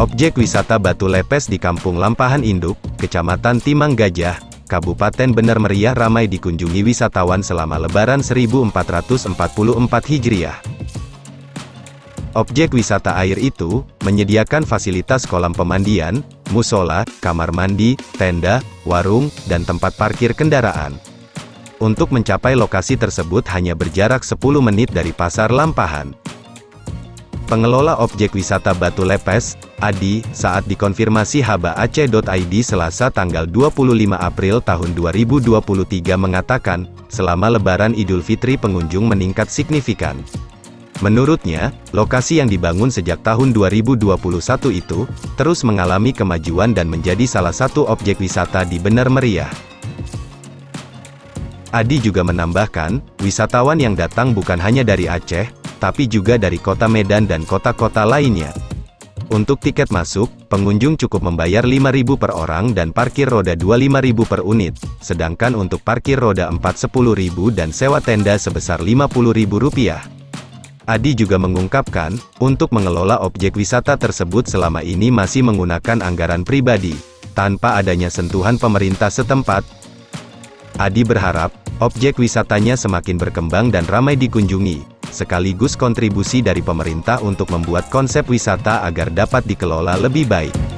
Objek wisata Batu Lepes di Kampung Lampahan Induk, Kecamatan Timang Gajah, Kabupaten Bener Meriah ramai dikunjungi wisatawan selama Lebaran 1444 Hijriah. Objek wisata air itu menyediakan fasilitas kolam pemandian, musola, kamar mandi, tenda, warung, dan tempat parkir kendaraan. Untuk mencapai lokasi tersebut hanya berjarak 10 menit dari Pasar Lampahan. Pengelola objek wisata Batu Lepes, Adi, saat dikonfirmasi habaaceh.id Selasa tanggal 25 April tahun 2023 mengatakan, selama Lebaran Idul Fitri pengunjung meningkat signifikan. Menurutnya, lokasi yang dibangun sejak tahun 2021 itu, terus mengalami kemajuan dan menjadi salah satu objek wisata di Bener Meriah. Adi juga menambahkan, wisatawan yang datang bukan hanya dari Aceh, tapi juga dari kota Medan dan kota-kota lainnya. Untuk tiket masuk, pengunjung cukup membayar Rp5.000 per orang dan parkir roda 2 Rp5.000 per unit, sedangkan untuk parkir roda 4 Rp10.000 dan sewa tenda sebesar Rp50.000. Adi juga mengungkapkan, untuk mengelola objek wisata tersebut selama ini masih menggunakan anggaran pribadi, tanpa adanya sentuhan pemerintah setempat. Adi berharap, objek wisatanya semakin berkembang dan ramai dikunjungi, sekaligus kontribusi dari pemerintah untuk membuat konsep wisata agar dapat dikelola lebih baik.